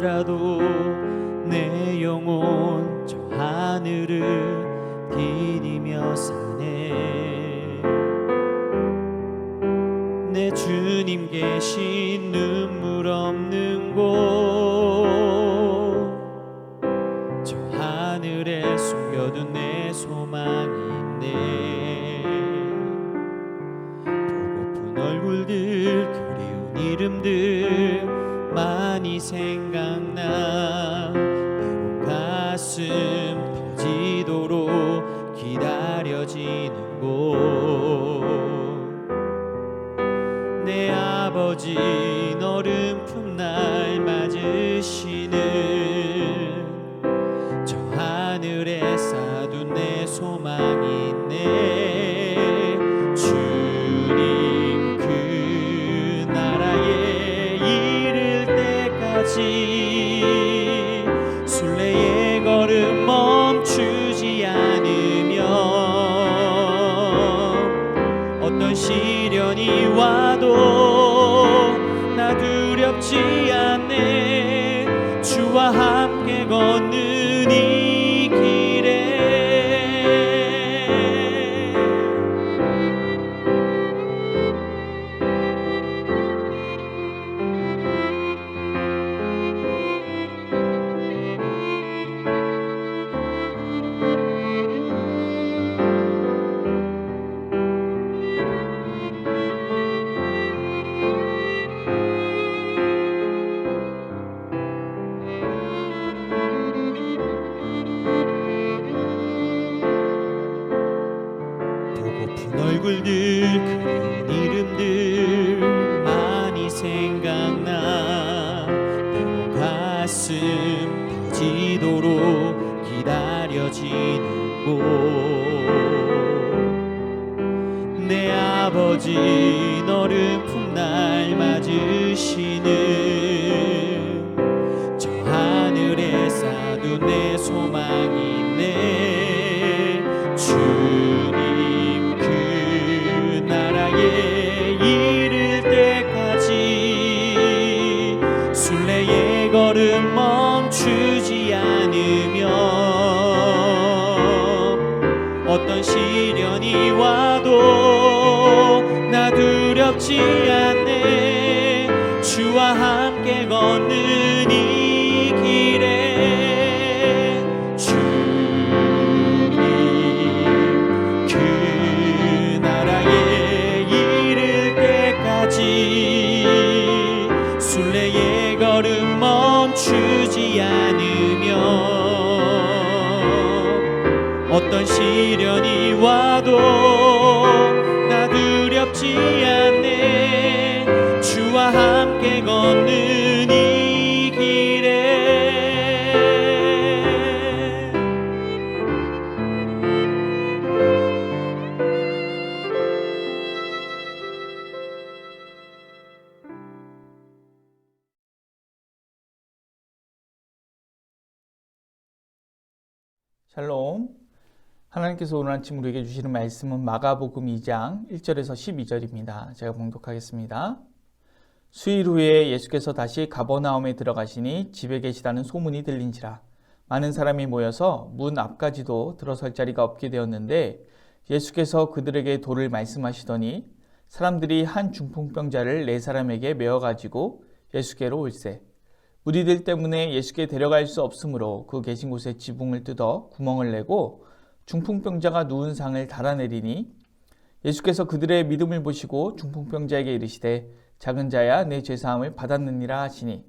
할지라도 내 영혼 저 하늘을 디디며 사네. 내 주님 계신 눈물 없는 곳, 저 하늘에 숨겨둔 내 소망이 있네. 보고픈 얼굴들 그리운 이름들 많이 생각나. 외로운 가슴 터지도록 기다려지는 곳, 내 아버지 너른 품날 맞으시는 저 하늘에 쌓아둔 내 소망이 있네. 주님 그 나라에 이를 때까지 순례의 걸음 멈추지 않으면 어떤 시련이 와도 나 두렵지 않네. 주와 함께 걷는 이 길에 얼굴들 그리운 이름들 많이 생각나. 외로운 가슴 터지도록 기다려지는 곳, 내 아버지 너른 품날 맞으시는 저 하늘에 쌓아둔 내 소망이 있네. 주님 그 나라에 이를 때까지 순례의 걸음 멈추지 않으면 어떤 시련이 와도 나 두렵지 않네. 주와 함께 걷는 이 길에 주님 그 나라에 이를 때까지 순례의 걸음 멈추지 않으면 어떤 시련이 와도 나 두렵지 않네. 주와 함께 걷는 이 길에 샬롬. 하나님께서 오늘 아침 우리에게 주시는 말씀은 마가복음 2장 1절에서 12절입니다. 제가 봉독하겠습니다. 수일 후에 예수께서 다시 가버나움에 들어가시니 집에 계시다는 소문이 들린지라 많은 사람이 모여서 문 앞까지도 들어설 자리가 없게 되었는데 예수께서 그들에게 도를 말씀하시더니 사람들이 한 중풍병자를 4사람에게 메어가지고 예수께로 올세. 무리들 때문에 예수께 데려갈 수 없으므로 그 계신 곳에 지붕을 뜯어 구멍을 내고 중풍병자가 누운 상을 달아내리니 예수께서 그들의 믿음을 보시고 중풍병자에게 이르시되 작은 자야 내 죄사함을 받았느니라 하시니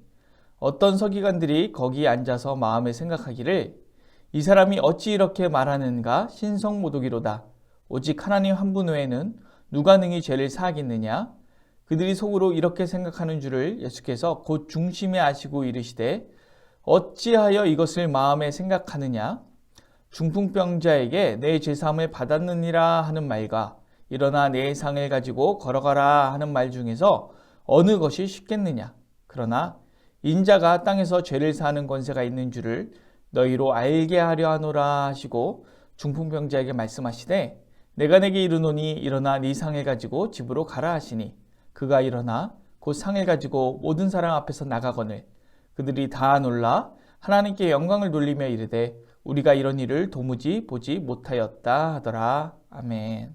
어떤 서기관들이 거기 앉아서 마음에 생각하기를 이 사람이 어찌 이렇게 말하는가 신성모독이로다. 오직 하나님 한 분 외에는 누가 능히 죄를 사하겠느냐. 그들이 속으로 이렇게 생각하는 줄을 예수께서 곧 중심에 아시고 이르시되 어찌하여 이것을 마음에 생각하느냐. 중풍병자에게 내 죄사함을 받았느니라 하는 말과 일어나 내 상을 가지고 걸어가라 하는 말 중에서 어느 것이 쉽겠느냐. 그러나 인자가 땅에서 죄를 사하는 권세가 있는 줄을 너희로 알게 하려 하노라 하시고 중풍병자에게 말씀하시되 내가 내게 이르노니 일어나 네 상을 가지고 집으로 가라 하시니 그가 일어나 곧 상을 가지고 모든 사람 앞에서 나가거늘 그들이 다 놀라 하나님께 영광을 돌리며 이르되 우리가 이런 일을 도무지 보지 못하였다 하더라. 아멘.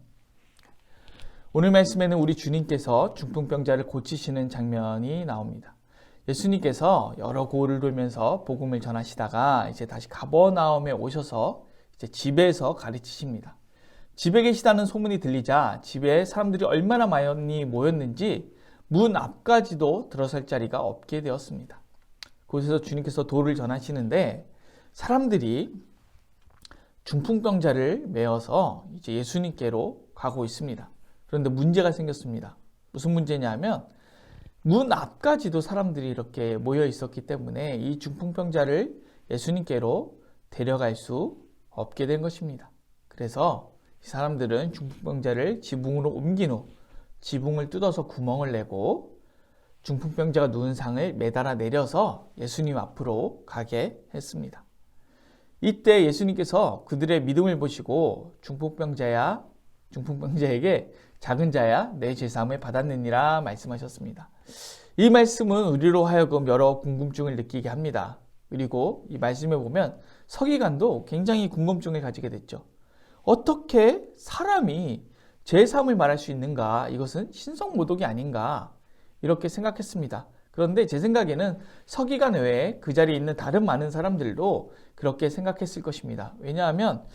오늘 말씀에는 우리 주님께서 중풍병자를 고치시는 장면이 나옵니다. 예수님께서 여러 고을을 돌면서 복음을 전하시다가 이제 다시 가버나움에 오셔서 이제 집에서 가르치십니다. 집에 계시다는 소문이 들리자 집에 사람들이 얼마나 많이 모였는지 문 앞까지도 들어설 자리가 없게 되었습니다. 그곳에서 주님께서 도를 전하시는데 사람들이 중풍병자를 메어서 이제 예수님께로 가고 있습니다. 그런데 문제가 생겼습니다. 무슨 문제냐면 문 앞까지도 사람들이 이렇게 모여 있었기 때문에 이 중풍병자를 예수님께로 데려갈 수 없게 된 것입니다. 그래서 이 사람들은 중풍병자를 지붕으로 옮긴 후 지붕을 뜯어서 구멍을 내고 중풍병자가 누운 상을 매달아 내려서 예수님 앞으로 가게 했습니다. 이때 예수님께서 그들의 믿음을 보시고 중풍병자에게 작은 자야 내 죄사함을 받았느니라 말씀하셨습니다. 이 말씀은 우리로 하여금 여러 궁금증을 느끼게 합니다. 그리고 이 말씀에 보면 서기관도 굉장히 궁금증을 가지게 됐죠. 어떻게 사람이 죄사함을 말할 수 있는가? 이것은 신성모독이 아닌가? 이렇게 생각했습니다. 그런데 제 생각에는 서기관 외에 그 자리에 있는 다른 많은 사람들도 그렇게 생각했을 것입니다. 왜냐하면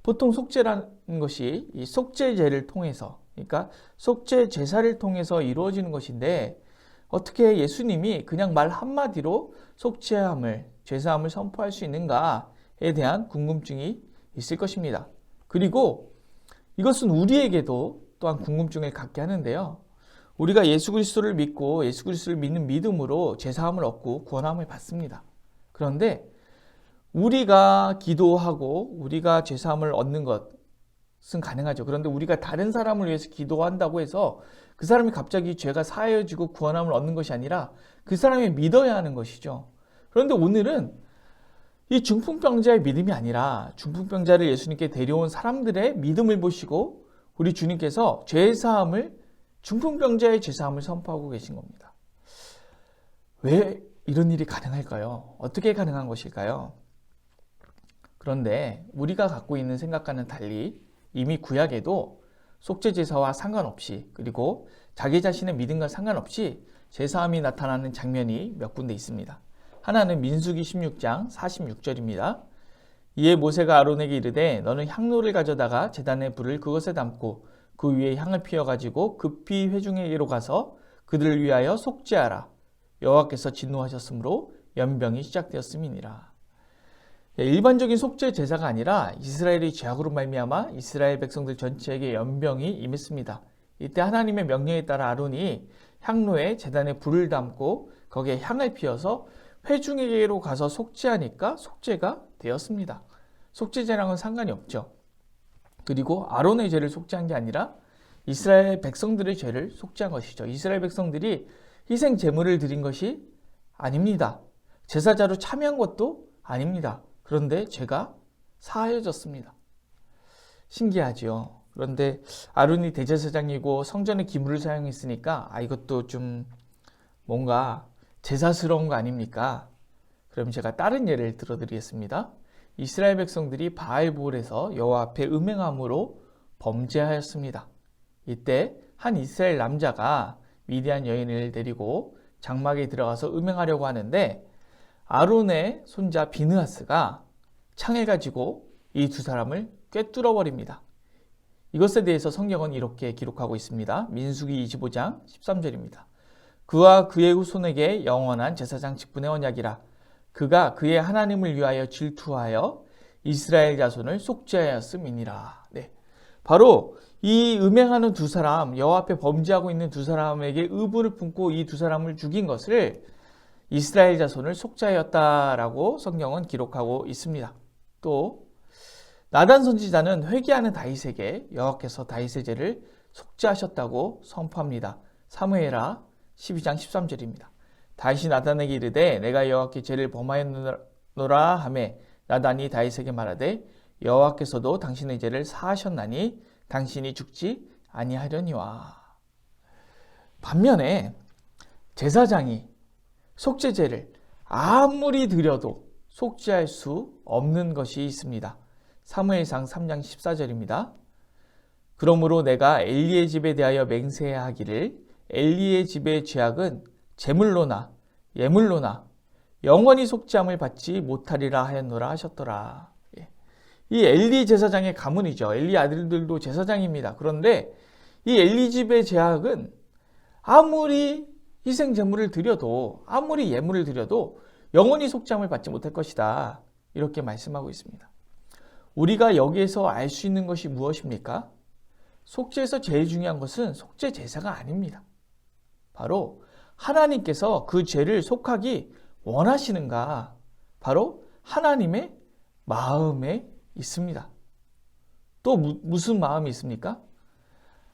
보통 속죄라는 것이 이 속죄제를 통해서, 그러니까 속죄 제사를 통해서 이루어지는 것인데 어떻게 예수님이 그냥 말 한마디로 속죄함을, 죄사함을 선포할 수 있는가에 대한 궁금증이 있을 것입니다. 그리고 이것은 우리에게도 또한 궁금증을 갖게 하는데요. 우리가 예수 그리스도를 믿고 예수 그리스도를 믿는 믿음으로 죄사함을 얻고 구원함을 받습니다. 그런데 우리가 기도하고 우리가 죄사함을 얻는 것은 가능하죠. 그런데 우리가 다른 사람을 위해서 기도한다고 해서 그 사람이 갑자기 죄가 사하여지고 구원함을 얻는 것이 아니라 그 사람이 믿어야 하는 것이죠. 그런데 오늘은 이 중풍병자의 믿음이 아니라 중풍병자를 예수님께 데려온 사람들의 믿음을 보시고 우리 주님께서 중풍병자의 죄사함을 선포하고 계신 겁니다. 왜 이런 일이 가능할까요? 어떻게 가능한 것일까요? 그런데 우리가 갖고 있는 생각과는 달리 이미 구약에도 속죄제사와 상관없이 그리고 자기 자신의 믿음과 상관없이 제사함이 나타나는 장면이 몇 군데 있습니다. 하나는 민수기 16장 46절입니다. 이에 모세가 아론에게 이르되 너는 향로를 가져다가 제단의 불을 그것에 담고 그 위에 향을 피워가지고 급히 회중에게로 가서 그들을 위하여 속죄하라. 여호와께서 진노하셨으므로 연병이 시작되었음이니라. 일반적인 속죄 제사가 아니라 이스라엘의 죄악으로 말미암아 이스라엘 백성들 전체에게 연병이 임했습니다. 이때 하나님의 명령에 따라 아론이 향로에 제단에 불을 담고 거기에 향을 피워서 회중에게로 가서 속죄하니까 속죄가 되었습니다. 속죄제랑은 상관이 없죠. 그리고 아론의 죄를 속죄한 게 아니라 이스라엘 백성들의 죄를 속죄한 것이죠. 이스라엘 백성들이 희생 제물을 드린 것이 아닙니다. 제사자로 참여한 것도 아닙니다. 그런데 죄가 사하여졌습니다. 신기하지요. 그런데 아론이 대제사장이고 성전의 기물을 사용했으니까 이것도 좀 뭔가 제사스러운 거 아닙니까? 그럼 제가 다른 예를 들어드리겠습니다. 이스라엘 백성들이 바알볼에서 여호와 앞에 음행함으로 범죄하였습니다. 이때 한 이스라엘 남자가 미디안 여인을 데리고 장막에 들어가서 음행하려고 하는데 아론의 손자 비느하스가 창을 가지고 이 두 사람을 꿰뚫어 버립니다. 이것에 대해서 성경은 이렇게 기록하고 있습니다. 민수기 25장 13절입니다. 그와 그의 후손에게 영원한 제사장 직분의 언약이라. 그가 그의 하나님을 위하여 질투하여 이스라엘 자손을 속죄하였음이니라. 네, 바로 이 음행하는 두 사람, 여호와 앞에 범죄하고 있는 두 사람에게 의부를 품고 이 두 사람을 죽인 것을 이스라엘 자손을 속죄하였다라고 성경은 기록하고 있습니다. 또 나단 선지자는 회개하는 다윗에게 여호와께서 다윗의 죄를 속죄하셨다고 선포합니다. 사무엘하 12장 13절입니다. 다윗이 나단에게 이르되 내가 여호와께 죄를 범하였노라 하매 나단이 다윗에게 말하되 여호와께서도 당신의 죄를 사하셨나니 당신이 죽지 아니하려니와. 반면에 제사장이 속죄제를 아무리 드려도 속죄할 수 없는 것이 있습니다. 사무엘상 3장 14절입니다. 그러므로 내가 엘리의 집에 대하여 맹세해야 하기를 엘리의 집의 죄악은 제물로나 예물로나 영원히 속죄함을 받지 못하리라 하였노라 하셨더라. 이 엘리 제사장의 가문이죠. 엘리 아들들도 제사장입니다. 그런데 이 엘리 집의 죄악은 아무리 희생 제물을 드려도 아무리 예물을 드려도 영원히 속죄함을 받지 못할 것이다. 이렇게 말씀하고 있습니다. 우리가 여기에서 알 수 있는 것이 무엇입니까? 속죄에서 제일 중요한 것은 속죄 제사가 아닙니다. 바로 하나님께서 그 죄를 속하기 원하시는가? 바로 하나님의 마음에 있습니다. 또 무슨 마음이 있습니까?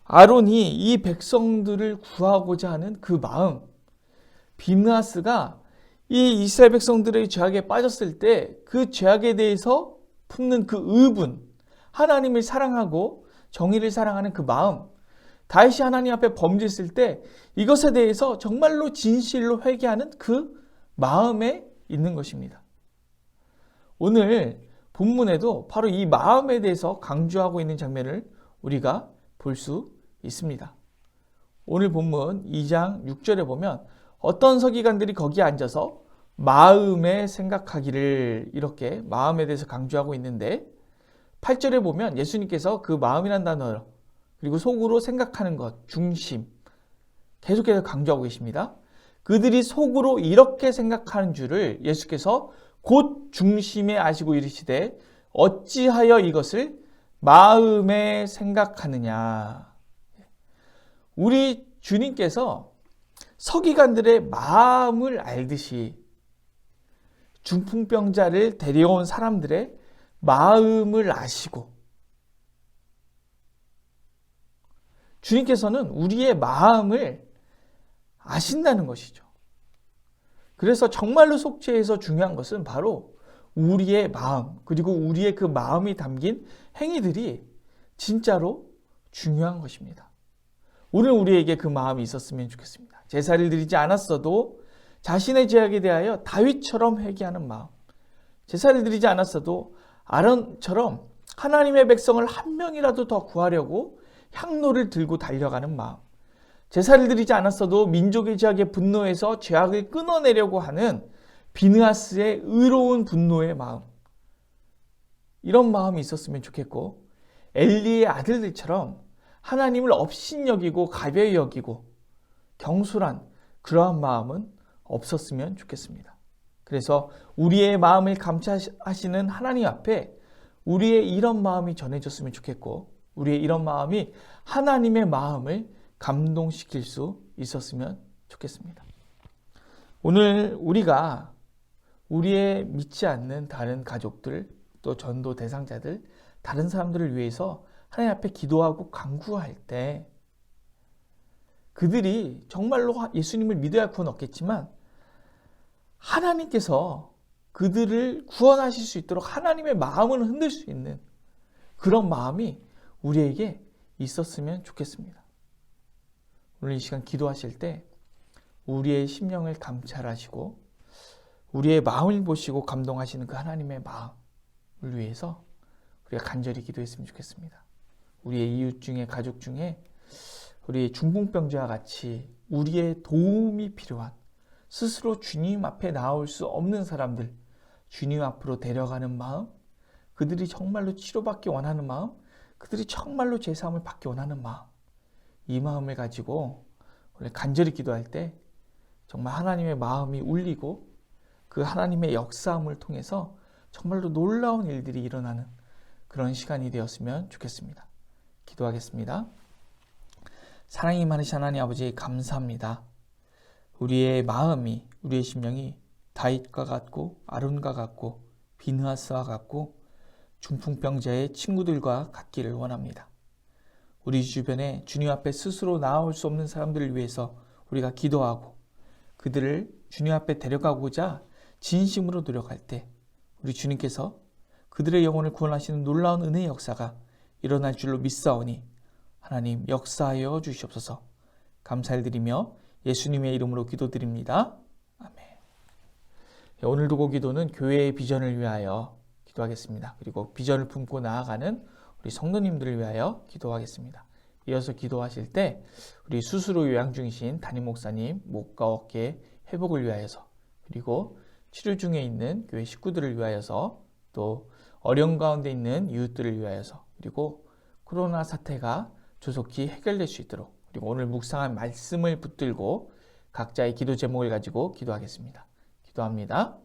아론이 이 백성들을 구하고자 하는 그 마음, 비느하스가 이 이스라엘 백성들의 죄악에 빠졌을 때 그 죄악에 대해서 품는 그 의분, 하나님을 사랑하고 정의를 사랑하는 그 마음, 다윗이 하나님 앞에 범죄했을 때 이것에 대해서 정말로 진실로 회개하는 그 마음에 있는 것입니다. 오늘 본문에도 바로 이 마음에 대해서 강조하고 있는 장면을 우리가 볼 수 있습니다. 오늘 본문 2장 6절에 보면 어떤 서기관들이 거기에 앉아서 마음에 생각하기를 이렇게 마음에 대해서 강조하고 있는데 8절에 보면 예수님께서 그 마음이란 단어 그리고 속으로 생각하는 것, 중심 계속해서 강조하고 계십니다. 그들이 속으로 이렇게 생각하는 줄을 예수께서 곧 중심에 아시고 이르시되 어찌하여 이것을 마음에 생각하느냐. 우리 주님께서 서기관들의 마음을 알듯이 중풍병자를 데려온 사람들의 마음을 아시고 주님께서는 우리의 마음을 아신다는 것이죠. 그래서 정말로 속죄에서 중요한 것은 바로 우리의 마음 그리고 우리의 그 마음이 담긴 행위들이 진짜로 중요한 것입니다. 오늘 우리에게 그 마음이 있었으면 좋겠습니다. 제사를 드리지 않았어도 자신의 죄악에 대하여 다윗처럼 회개하는 마음, 제사를 드리지 않았어도 아론처럼 하나님의 백성을 한 명이라도 더 구하려고 향로를 들고 달려가는 마음, 제사를 드리지 않았어도 민족의 죄악에 분노해서 죄악을 끊어내려고 하는 비느하스의 의로운 분노의 마음, 이런 마음이 있었으면 좋겠고 엘리의 아들들처럼 하나님을 업신여기고 가벼이 여기고 경솔한 그러한 마음은 없었으면 좋겠습니다. 그래서 우리의 마음을 감찰하시는 하나님 앞에 우리의 이런 마음이 전해졌으면 좋겠고 우리의 이런 마음이 하나님의 마음을 감동시킬 수 있었으면 좋겠습니다. 오늘 우리가 우리의 믿지 않는 다른 가족들 또 전도 대상자들 다른 사람들을 위해서 하나님 앞에 기도하고 간구할 때 그들이 정말로 예수님을 믿어야 할 구원 없겠지만 하나님께서 그들을 구원하실 수 있도록 하나님의 마음을 흔들 수 있는 그런 마음이 우리에게 있었으면 좋겠습니다. 오늘 이 시간 기도하실 때 우리의 심령을 감찰하시고 우리의 마음을 보시고 감동하시는 그 하나님의 마음을 위해서 우리가 간절히 기도했으면 좋겠습니다. 우리의 이웃 중에 가족 중에 우리 중풍병자와 같이 우리의 도움이 필요한 스스로 주님 앞에 나올 수 없는 사람들 주님 앞으로 데려가는 마음, 그들이 정말로 치료받기 원하는 마음, 그들이 정말로 제사함을 받기 원하는 마음, 이 마음을 가지고 우리 간절히 기도할 때 정말 하나님의 마음이 울리고 그 하나님의 역사함을 통해서 정말로 놀라운 일들이 일어나는 그런 시간이 되었으면 좋겠습니다. 기도하겠습니다. 사랑이 많으신 하나님 아버지 감사합니다. 우리의 마음이 우리의 심령이 다윗과 같고 아론과 같고 비느하스와 같고 중풍병자의 친구들과 같기를 원합니다. 우리 주변에 주님 앞에 스스로 나아올 수 없는 사람들을 위해서 우리가 기도하고 그들을 주님 앞에 데려가고자 진심으로 노력할 때 우리 주님께서 그들의 영혼을 구원하시는 놀라운 은혜의 역사가 일어날 줄로 믿사오니 하나님 역사하여 주시옵소서. 감사를 드리며 예수님의 이름으로 기도드립니다. 아멘. 오늘도 기도는 교회의 비전을 위하여 기도하겠습니다. 그리고 비전을 품고 나아가는 우리 성도님들을 위하여 기도하겠습니다. 이어서 기도하실 때 우리 수술후 요양 중이신 담임 목사님 목과 어깨 회복을 위하여서, 그리고 치료 중에 있는 교회 식구들을 위하여서, 또 어려운 가운데 있는 이웃들을 위하여서, 그리고 코로나 사태가 조속히 해결될 수 있도록, 그리고 오늘 묵상한 말씀을 붙들고 각자의 기도 제목을 가지고 기도하겠습니다. 기도합니다.